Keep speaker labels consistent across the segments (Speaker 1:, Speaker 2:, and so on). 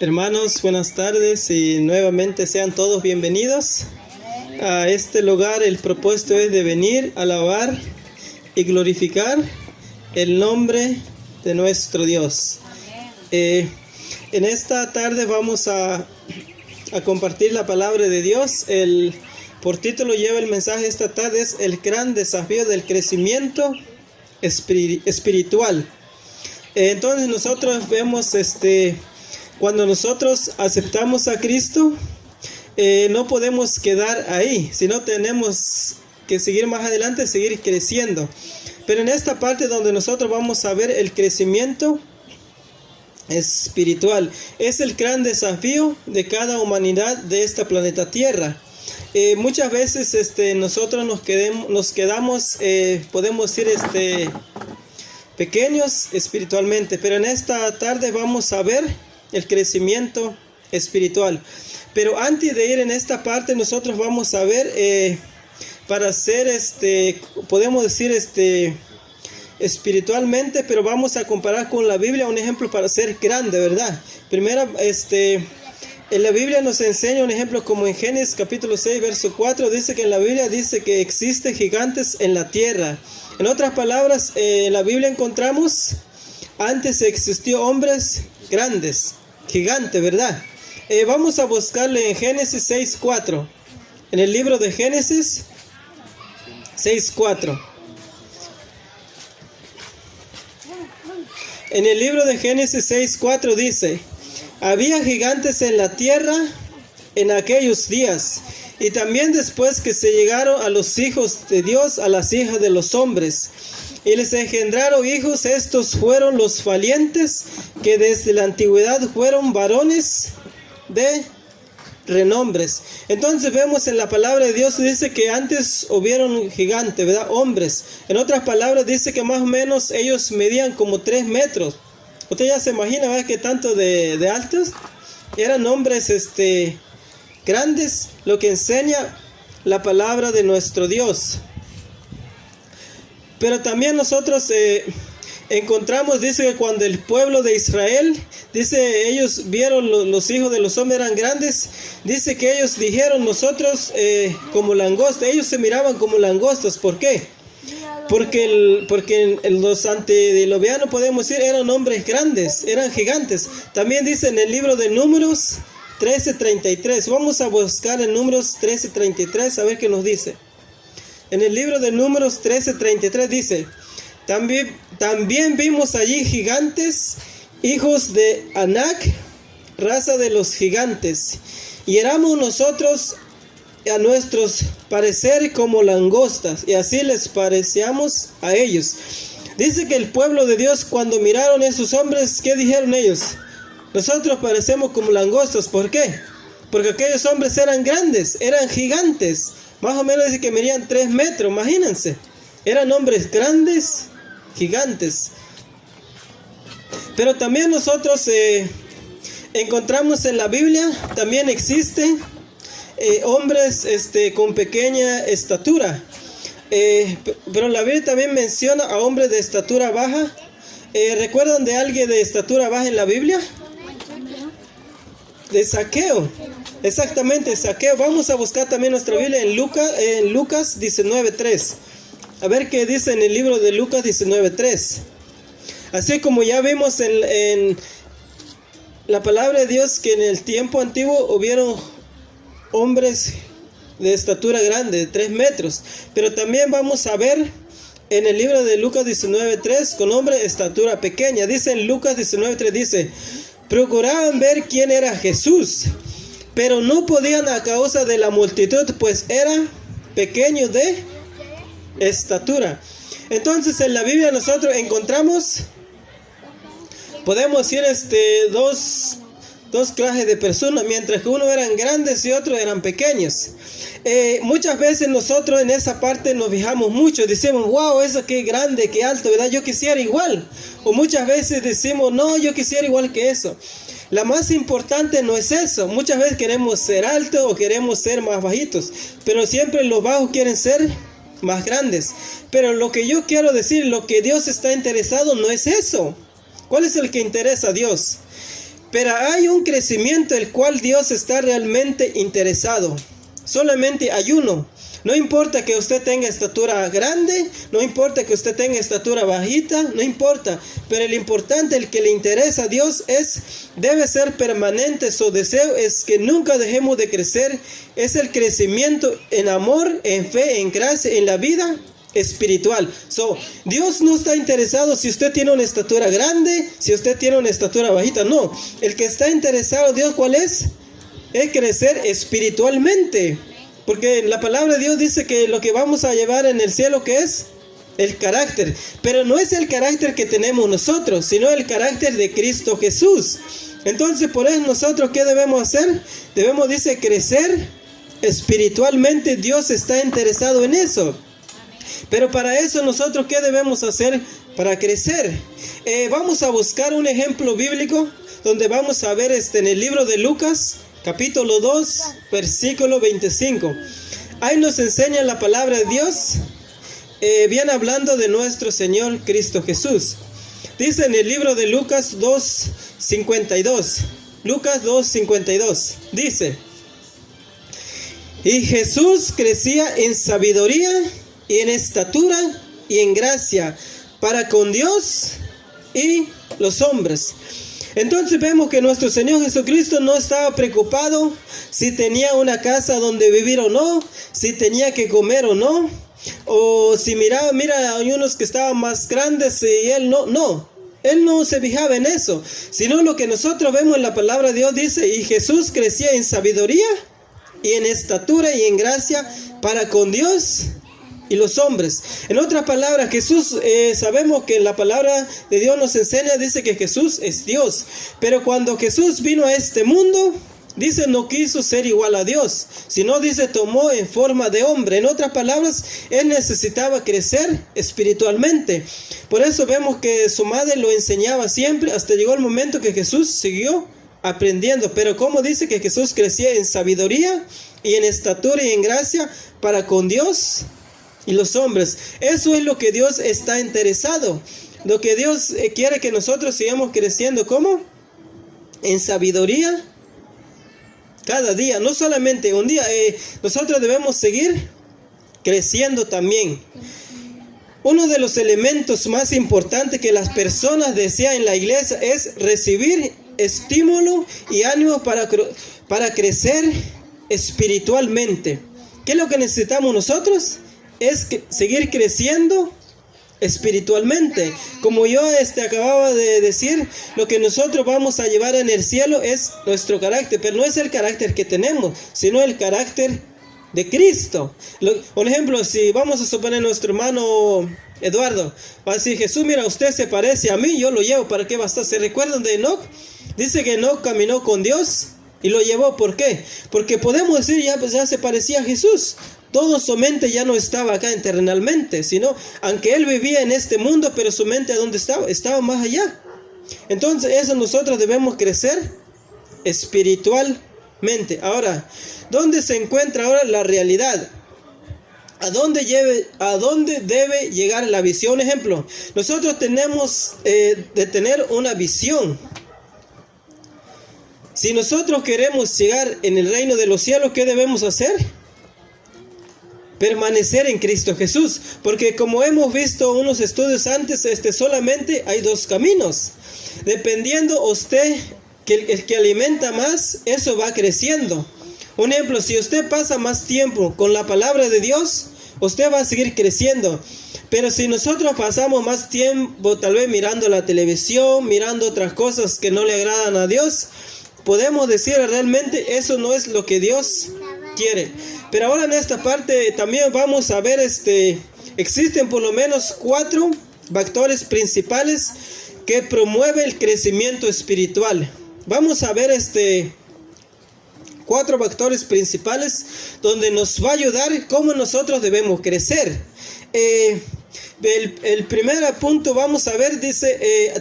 Speaker 1: Hermanos, buenas tardes y nuevamente sean todos bienvenidos a este lugar. El propósito es de venir, alabar y glorificar el nombre de nuestro Dios. En esta tarde vamos a compartir la palabra de Dios. Por título lleva el mensaje esta tarde, es el gran desafío del crecimiento espiritual. Entonces nosotros vemos cuando nosotros aceptamos a Cristo, no podemos quedar ahí, sino tenemos que seguir más adelante, seguir creciendo. Pero en esta parte donde nosotros vamos a ver el crecimiento espiritual, es el gran desafío de cada humanidad de esta planeta Tierra. Muchas veces nosotros nos quedamos, podemos decir, pequeños espiritualmente, pero en esta tarde vamos a ver el crecimiento espiritual. Pero antes de ir en esta parte, nosotros vamos a ver, para ser, podemos decir, espiritualmente, pero vamos a comparar con la Biblia un ejemplo para ser grande, ¿verdad? Primero, en la Biblia nos enseña un ejemplo como en Génesis capítulo 6, verso 4, dice que en la Biblia dice que existen gigantes en la tierra. En otras palabras, en la Biblia encontramos, antes existió hombres grandes, gigantes, ¿verdad? Vamos a buscarle en Génesis 6, 4. En el libro de Génesis 6, 4. En el libro de Génesis 6, 4 dice: había gigantes en la tierra en aquellos días, y también después que se llegaron a los hijos de Dios, a las hijas de los hombres, y les engendraron hijos. Estos fueron los valientes, que desde la antigüedad fueron varones de renombres. Entonces vemos en la palabra de Dios, dice que antes hubieron gigantes, ¿verdad? Hombres. En otras palabras dice que más o menos ellos medían como 3 metros. Usted ya se imagina, ¿verdad?, que tanto de altos. Eran hombres grandes, lo que enseña la palabra de nuestro Dios. Pero también nosotros encontramos, dice que cuando el pueblo de Israel, dice, ellos vieron los hijos de los hombres eran grandes, dice que ellos dijeron, nosotros como langostas. Ellos se miraban como langostas. ¿Por qué? Porque los antediluvianos, podemos decir, eran hombres grandes, eran gigantes. También dice en el libro de Números 13:33. Vamos a buscar en Números 13:33 a ver qué nos dice. En el libro de Números 13:33 dice: También vimos allí gigantes, hijos de Anac, raza de los gigantes, y éramos nosotros a nuestros parecer como langostas, y así les parecíamos a ellos. Dice que el pueblo de Dios, cuando miraron a esos hombres, ¿qué dijeron ellos? Nosotros parecemos como langostas. ¿Por qué? Porque aquellos hombres eran grandes, eran gigantes. Más o menos dice que medían 3 metros, imagínense. Eran hombres grandes, gigantes. Pero también nosotros encontramos en la Biblia, también existen hombres con pequeña estatura. Pero la Biblia también menciona a hombres de estatura baja. ¿Recuerdan de alguien de estatura baja en la Biblia? De Zaqueo. Exactamente, Zaqueo. Vamos a buscar también nuestra Biblia en Lucas 19:3. A ver qué dice en el libro de Lucas 19:3. Así como ya vimos en la palabra de Dios que en el tiempo antiguo hubieron hombres de estatura grande, de 3 metros. Pero también vamos a ver en el libro de Lucas 19:3 con hombres de estatura pequeña. Dice en Lucas 19:3, dice: procuraban ver quién era Jesús, pero no podían a causa de la multitud, pues era pequeño de estatura. Entonces en la Biblia nosotros encontramos, podemos decir, dos clases de personas, mientras que uno eran grandes y otros eran pequeños. Muchas veces nosotros en esa parte nos fijamos mucho, decimos, wow, eso qué grande, qué alto, ¿verdad? Yo quisiera igual. O muchas veces decimos, no, yo quisiera igual que eso. La más importante no es eso. Muchas veces queremos ser altos o queremos ser más bajitos, pero siempre los bajos quieren ser más grandes. Pero lo que yo quiero decir, lo que Dios está interesado no es eso. ¿Cuál es el que interesa a Dios? Pero hay un crecimiento el cual Dios está realmente interesado. Solamente hay uno. No importa que usted tenga estatura grande, no importa que usted tenga estatura bajita, no importa. Pero lo importante, el que le interesa a Dios debe ser permanente. Su deseo es que nunca dejemos de crecer. Es el crecimiento en amor, en fe, en gracia, en la vida espiritual. Dios no está interesado si usted tiene una estatura grande, si usted tiene una estatura bajita. No, el que está interesado, Dios, ¿cuál es? Es crecer espiritualmente. Porque la palabra de Dios dice que lo que vamos a llevar en el cielo, ¿qué es? El carácter. Pero no es el carácter que tenemos nosotros, sino el carácter de Cristo Jesús. Entonces, por eso nosotros, ¿qué debemos hacer? Debemos, dice, crecer espiritualmente. Dios está interesado en eso. Pero para eso nosotros, ¿qué debemos hacer para crecer? Vamos a buscar un ejemplo bíblico donde vamos a ver en el libro de Lucas, capítulo 2, versículo 25. Ahí nos enseña la palabra de Dios, bien hablando de nuestro Señor Cristo Jesús. Dice en el libro de Lucas 2, 52. Lucas 2, 52. Dice: y Jesús crecía en sabiduría y en estatura y en gracia para con Dios y los hombres. Entonces vemos que nuestro Señor Jesucristo no estaba preocupado si tenía una casa donde vivir o no, si tenía que comer o no, o si mira, hay unos que estaban más grandes y él no. Él no se fijaba en eso, sino lo que nosotros vemos en la palabra de Dios dice: y Jesús crecía en sabiduría y en estatura y en gracia para con Dios y los hombres. En otras palabras, Jesús, sabemos que la palabra de Dios nos enseña, dice que Jesús es Dios. Pero cuando Jesús vino a este mundo, dice, no quiso ser igual a Dios, sino, dice, tomó en forma de hombre. En otras palabras, Él necesitaba crecer espiritualmente. Por eso vemos que su madre lo enseñaba siempre, hasta llegó el momento que Jesús siguió aprendiendo. Pero como dice que Jesús crecía en sabiduría y en estatura y en gracia para con Dios y los hombres. Eso es lo que Dios está interesado. Lo que Dios quiere que nosotros sigamos creciendo. ¿Cómo? En sabiduría. Cada día, no solamente un día. Nosotros debemos seguir creciendo también. Uno de los elementos más importantes que las personas desean en la iglesia es recibir estímulo y ánimo para crecer espiritualmente. ¿Qué es lo que necesitamos nosotros? Es seguir creciendo espiritualmente. Como yo acababa de decir, lo que nosotros vamos a llevar en el cielo es nuestro carácter, pero no es el carácter que tenemos, sino el carácter de Cristo. Por ejemplo, si vamos a suponer nuestro hermano Eduardo, va a decir: Jesús, mira, usted se parece a mí, yo lo llevo. ¿Para qué va a estar? ¿Se recuerdan de Enoc? Dice que Enoc caminó con Dios y lo llevó. ¿Por qué? Porque podemos decir, ya se parecía a Jesús. Todo su mente ya no estaba acá terrenalmente, sino, aunque él vivía en este mundo, pero su mente, ¿a dónde estaba? Estaba más allá. Entonces, eso nosotros debemos crecer espiritualmente. Ahora, ¿dónde se encuentra ahora la realidad? ¿A dónde debe llegar la visión? Ejemplo, nosotros tenemos de tener una visión. Si nosotros queremos llegar en el reino de los cielos, ¿qué debemos hacer? Permanecer en Cristo Jesús, porque como hemos visto unos estudios antes, solamente hay dos caminos. Dependiendo usted, el que alimenta más, eso va creciendo. Un ejemplo, si usted pasa más tiempo con la palabra de Dios, usted va a seguir creciendo. Pero si nosotros pasamos más tiempo tal vez mirando la televisión, mirando otras cosas que no le agradan a Dios, podemos decir realmente eso no es lo que Dios quiere. Pero ahora en esta parte también vamos a ver, existen por lo menos 4 factores principales que promueven el crecimiento espiritual. Vamos a ver 4 factores principales donde nos va a ayudar cómo nosotros debemos crecer. El primer punto vamos a ver, dice,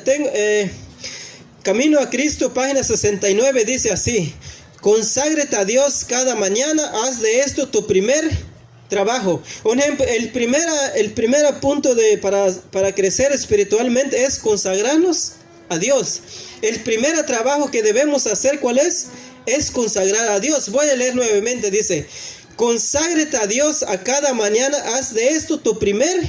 Speaker 1: Camino a Cristo, página 69, dice así: conságrate a Dios cada mañana, haz de esto tu primer trabajo. Un ejemplo, el primer punto para crecer espiritualmente es consagrarnos a Dios. El primer trabajo que debemos hacer, ¿cuál es? Es consagrar a Dios. Voy a leer nuevamente, dice, conságrate a Dios a cada mañana, haz de esto tu primer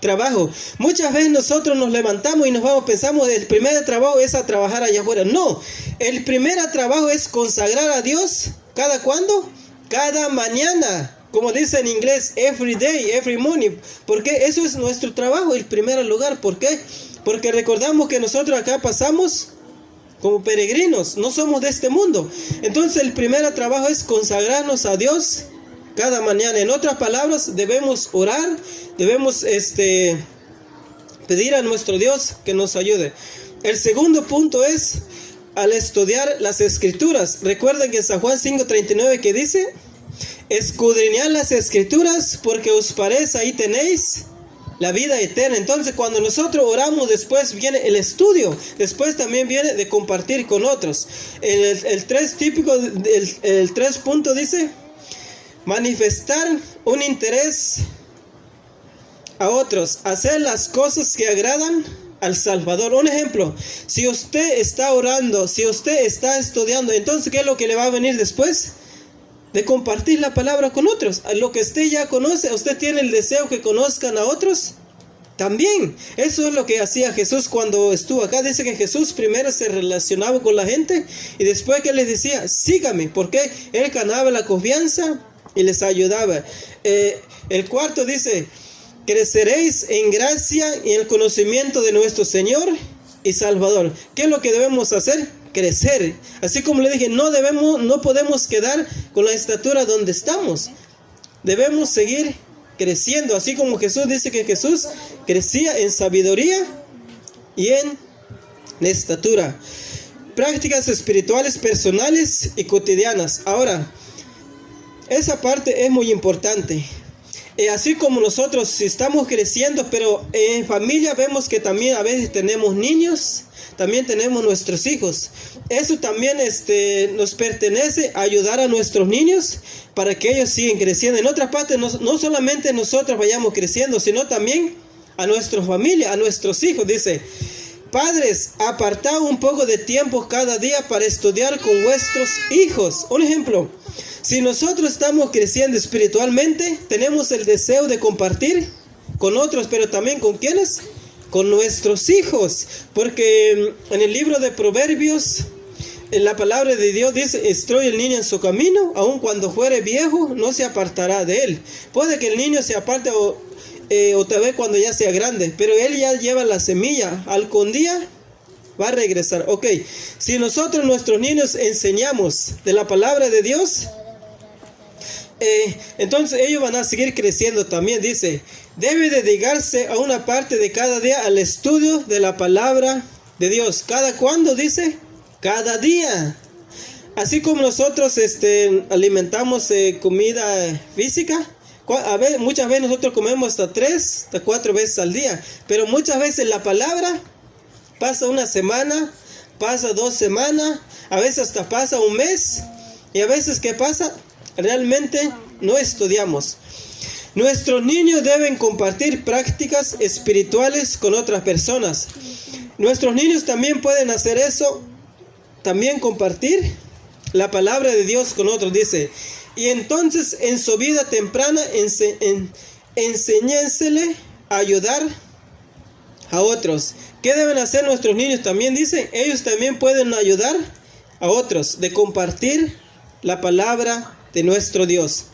Speaker 1: trabajo. Muchas veces nosotros nos levantamos y pensamos, el primer trabajo es a trabajar allá afuera. No, el primer trabajo es consagrar a Dios. ¿Cada cuándo? Cada mañana. Como dice en inglés, every day, every morning. Porque eso es nuestro trabajo, el primer lugar. ¿Por qué? Porque recordamos que nosotros acá pasamos como peregrinos, no somos de este mundo. Entonces el primer trabajo es consagrarnos a Dios cada mañana. En otras palabras, debemos orar, debemos pedir a nuestro Dios que nos ayude. El segundo punto es al estudiar las Escrituras. Recuerden que en San Juan 5:39 que dice, escudriñad las Escrituras porque os parece ahí tenéis la vida eterna. Entonces cuando nosotros oramos, después viene el estudio, después también viene de compartir con otros. El 3 típico, el 3 punto dice, manifestar un interés a otros, hacer las cosas que agradan al Salvador. Un ejemplo, si usted está orando, si usted está estudiando, entonces ¿qué es lo que le va a venir después? De compartir la palabra con otros. Lo que usted ya conoce, usted tiene el deseo que conozcan a otros también. Eso es lo que hacía Jesús cuando estuvo acá. Dice que Jesús primero se relacionaba con la gente y después que les decía, sígame, porque él ganaba la confianza y les ayudaba. El cuarto dice, creceréis en gracia y en el conocimiento de nuestro Señor y Salvador. ¿Qué es lo que debemos hacer? Crecer. Así como le dije, no podemos quedar con la estatura donde estamos. Debemos seguir creciendo. Así como Jesús dice que Jesús crecía en sabiduría y en estatura. Prácticas espirituales personales y cotidianas. Ahora, esa parte es muy importante. Así como nosotros si estamos creciendo, pero en familia vemos que también a veces tenemos niños, también tenemos nuestros hijos. Eso también nos pertenece a ayudar a nuestros niños para que ellos sigan creciendo. En otra parte, no solamente nosotros vayamos creciendo, sino también a nuestra familia, a nuestros hijos. Dice, padres, apartad un poco de tiempo cada día para estudiar con vuestros hijos. Un ejemplo, si nosotros estamos creciendo espiritualmente, tenemos el deseo de compartir con otros, pero también ¿con quiénes? Con nuestros hijos. Porque en el libro de Proverbios, en la palabra de Dios dice, instruye el niño en su camino, aun cuando fuere viejo, no se apartará de él. Puede que el niño se aparte otra vez cuando ya sea grande, pero él ya lleva la semilla, algún día va a regresar. Ok, si nosotros nuestros niños enseñamos de la palabra de Dios, entonces ellos van a seguir creciendo también. Dice, debe dedicarse a una parte de cada día al estudio de la palabra de Dios. ¿Cada cuándo? Dice, cada día. Así como nosotros alimentamos comida física, muchas veces nosotros comemos hasta 3, hasta 4 veces al día, pero muchas veces la palabra pasa una semana, pasa 2 semanas, a veces hasta pasa un mes, y a veces ¿qué pasa? Realmente no estudiamos. Nuestros niños deben compartir prácticas espirituales con otras personas. Nuestros niños también pueden hacer eso, también compartir la palabra de Dios con otros. Dice, y entonces en su vida temprana enséñensele a ayudar a otros. ¿Qué deben hacer nuestros niños? También dice, ellos también pueden ayudar a otros, de compartir la palabra de nuestro Dios.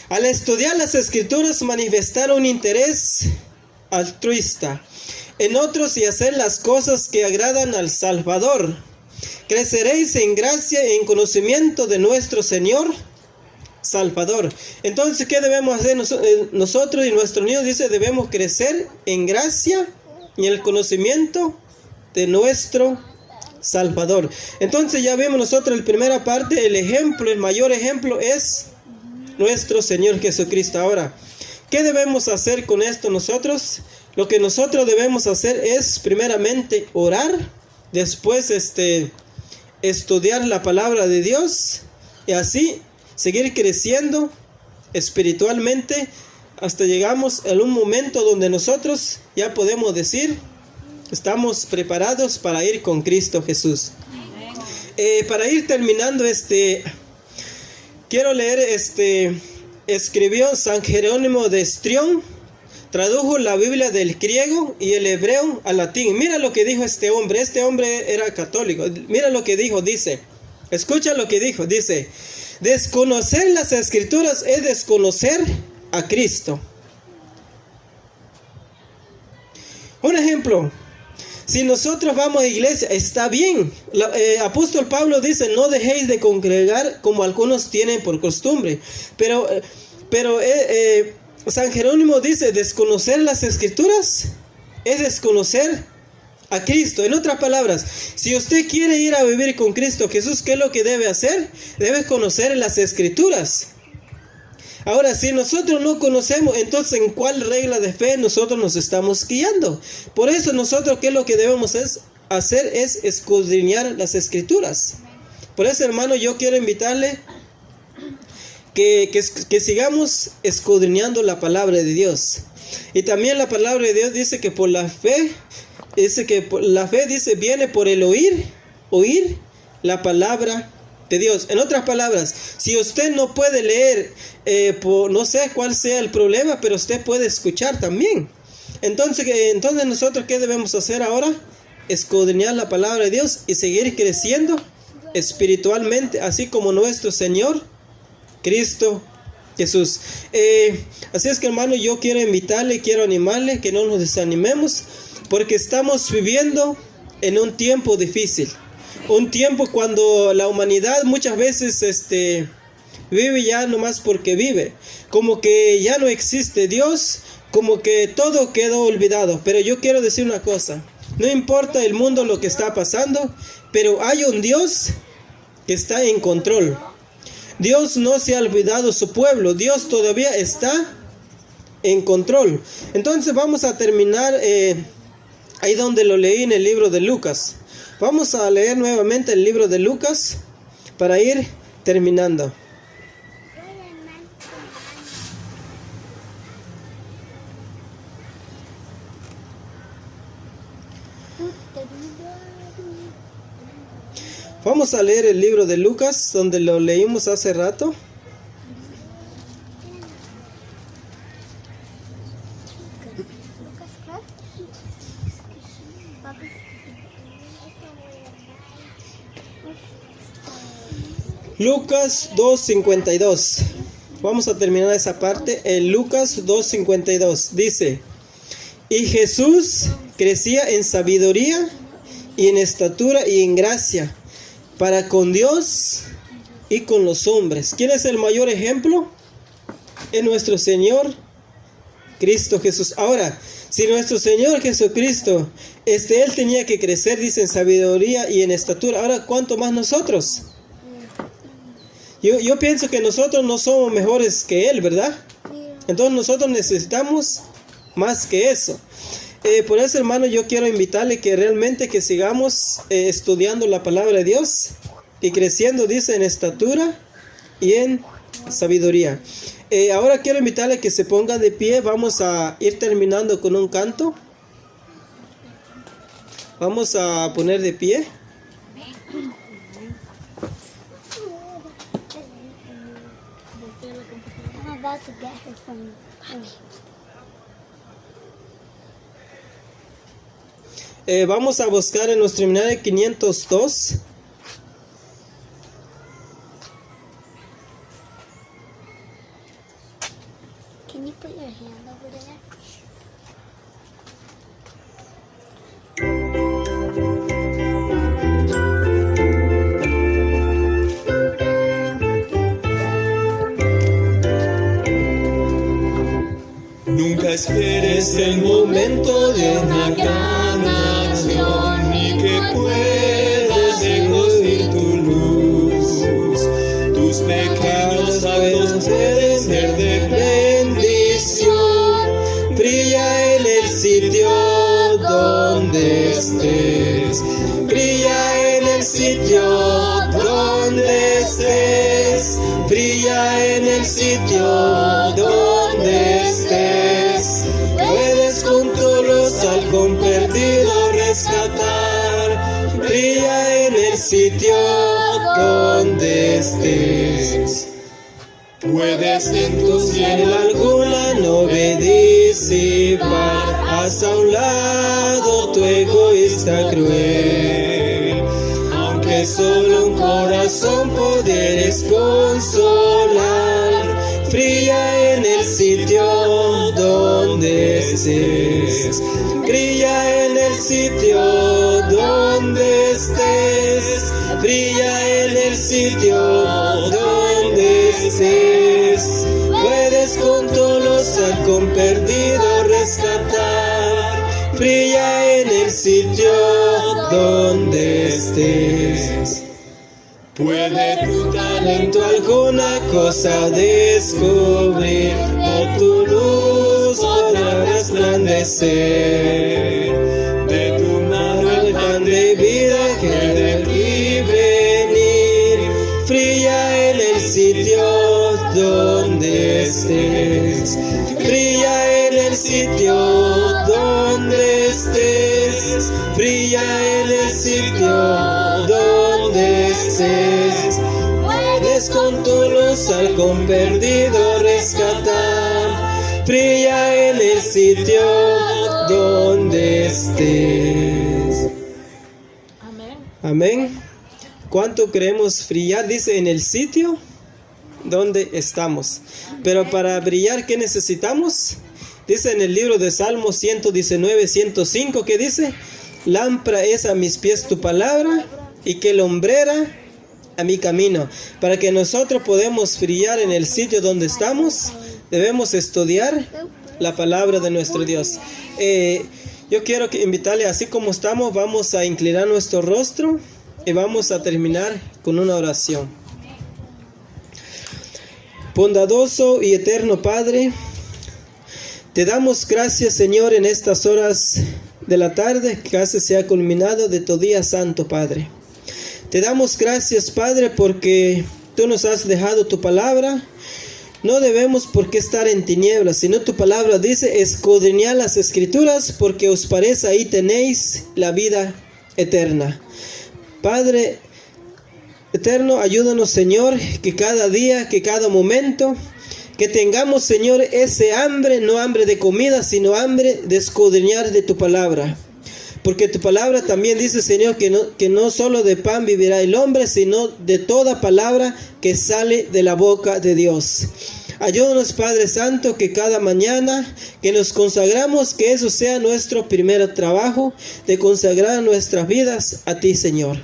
Speaker 1: Al estudiar las Escrituras, manifestar un interés altruista en otros y hacer las cosas que agradan al Salvador. Creceréis en gracia y en conocimiento de nuestro Señor Salvador. Entonces, ¿qué debemos hacer nosotros y nuestros niños? Dice, debemos crecer en gracia y en el conocimiento de nuestro Salvador. Entonces ya vemos nosotros la primera parte, el ejemplo, el mayor ejemplo es nuestro Señor Jesucristo. Ahora, ¿qué debemos hacer con esto nosotros? Lo que nosotros debemos hacer es primeramente orar, después estudiar la palabra de Dios y así seguir creciendo espiritualmente hasta llegamos a un momento donde nosotros ya podemos decir estamos preparados para ir con Cristo Jesús. Para ir terminando, quiero leer, escribió San Jerónimo de Estrión, tradujo la Biblia del griego y el hebreo al latín. Mira lo que dijo este hombre era católico. Mira lo que dijo, dice, escucha lo que dijo, dice: desconocer las Escrituras es desconocer a Cristo. Un ejemplo, si nosotros vamos a iglesia, está bien. Apóstol Pablo dice: no dejéis de congregar como algunos tienen por costumbre. Pero San Jerónimo dice: desconocer las Escrituras es desconocer a Cristo. En otras palabras, si usted quiere ir a vivir con Cristo Jesús, ¿qué es lo que debe hacer? Debe conocer las Escrituras. Ahora, si nosotros no conocemos, entonces ¿en cuál regla de fe nosotros nos estamos guiando? Por eso nosotros, ¿qué es lo que debemos hacer? Es escudriñar las Escrituras. Por eso, hermano, yo quiero invitarle que sigamos escudriñando la palabra de Dios. Y también la palabra de Dios dice que por la fe, dice, viene por el oír la palabra de Dios. En otras palabras, si usted no puede leer, no sé cuál sea el problema, pero usted puede escuchar también. Entonces nosotros, ¿qué debemos hacer ahora? Escudriñar la palabra de Dios y seguir creciendo espiritualmente, así como nuestro Señor Cristo Jesús. Así es que, hermano, yo quiero invitarle, quiero animarle que no nos desanimemos, porque estamos viviendo en un tiempo difícil. Un tiempo cuando la humanidad muchas veces vive ya nomás porque vive. Como que ya no existe Dios, como que todo quedó olvidado. Pero yo quiero decir una cosa: no importa el mundo lo que está pasando, pero hay un Dios que está en control. Dios no se ha olvidado de su pueblo. Dios todavía está en control. Entonces vamos a terminar ahí donde lo leí, en el libro de Lucas. Vamos a leer nuevamente el libro de Lucas para ir terminando. Vamos a leer el libro de Lucas, donde lo leímos hace rato. Lucas 2:52. Vamos a terminar esa parte. En Lucas 2:52 dice: y Jesús crecía en sabiduría y en estatura y en gracia para con Dios y con los hombres. ¿Quién es el mayor ejemplo? Es nuestro Señor Cristo Jesús. Ahora, si nuestro Señor Jesucristo, Él tenía que crecer, dice, en sabiduría y en estatura, ahora ¿cuánto más nosotros? Yo pienso que nosotros no somos mejores que Él, ¿verdad? Entonces nosotros necesitamos más que eso. Por eso, hermano, yo quiero invitarle que realmente que sigamos estudiando la palabra de Dios y creciendo, dice, en estatura y en sabiduría. Ahora quiero invitarle que se ponga de pie. Vamos a ir terminando con un canto. Vamos a poner de pie. Vamos a buscar en nuestro himnario 502.
Speaker 2: Can you put your hand over there?
Speaker 3: Nunca esperes el momento de una gran acción, ni que puedas destruir tu luz. Tus pequeños actos pueden ser de bendición. Brilla en el sitio donde estés. Brilla en el sitio donde estés. Brilla en el sitio donde estés. Puedes con tu luz al con perdido
Speaker 1: donde estés.
Speaker 3: Puedes en tu
Speaker 1: En
Speaker 3: cielo
Speaker 1: alguna nube disipar, haz a un lado tu egoísta cruel. Aunque solo un corazón pudieres consolar, brilla en el sitio donde estés. Brilla en el sitio donde estés. Brilla en el sitio donde estés. Puedes con Tolosa con perdido rescatar. Brilla en el sitio donde estés.
Speaker 3: puede tu talento
Speaker 1: Talento alguna cosa descubrir, o tu luz podrá resplandecer.
Speaker 3: de tu mano
Speaker 1: El pan de vida que de ti venir, brilla en el sitio donde estés. Brilla en el sitio donde estés. Brilla en el sitio donde estés. Puedes con tu luz al con perdido rescatar. Brilla en el sitio donde estés. Amén. ¿Cuánto queremos brillar? Dice en el sitio donde estamos. Pero para brillar, ¿qué necesitamos? Dice en el libro de Salmos 119, 105, ¿qué dice? Lámpara es a mis pies tu palabra y que lumbrera a mi camino. Para que nosotros podamos brillar en el sitio donde estamos, debemos estudiar la palabra de nuestro Dios. Yo quiero invitarle, así como estamos, vamos a inclinar nuestro rostro y vamos a terminar con una oración. Bondadoso y eterno Padre, te damos gracias, Señor, en estas horas de la tarde que casi se ha culminado de tu día santo, Padre. Te damos gracias, Padre, porque tú nos has dejado tu palabra. No debemos por qué estar en tinieblas, sino tu palabra dice, escudriñad las escrituras, porque os parece ahí tenéis la vida eterna. Padre eterno, ayúdanos, Señor, que cada día, que cada momento, que tengamos, Señor, ese hambre, no hambre de comida, sino hambre de escudriñar de tu palabra. Porque tu palabra también dice, Señor, que no solo de pan vivirá el hombre, sino de toda palabra que sale de la boca de Dios. Ayúdanos, Padre Santo, que cada mañana que nos consagramos, que eso sea nuestro primer trabajo, de consagrar nuestras vidas a ti, Señor.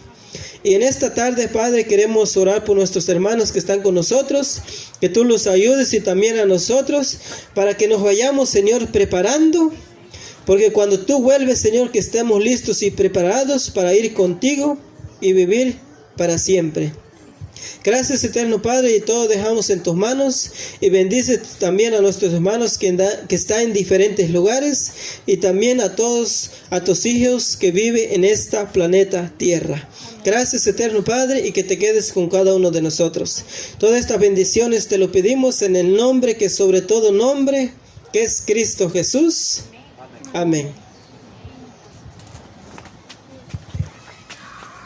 Speaker 1: Y en esta tarde, Padre, queremos orar por nuestros hermanos que están con nosotros, que tú los ayudes y también a nosotros, para que nos vayamos, Señor, preparando. Porque cuando tú vuelves, Señor, que estemos listos y preparados para ir contigo y vivir para siempre. Gracias, eterno Padre, y todo dejamos en tus manos. Y bendice también a nuestros hermanos que están en diferentes lugares, y también a todos, a tus hijos que viven en esta planeta Tierra. Gracias, eterno Padre, y que te quedes con cada uno de nosotros. Todas estas bendiciones te lo pedimos en el nombre que sobre todo nombre, que es Cristo Jesús. Amén.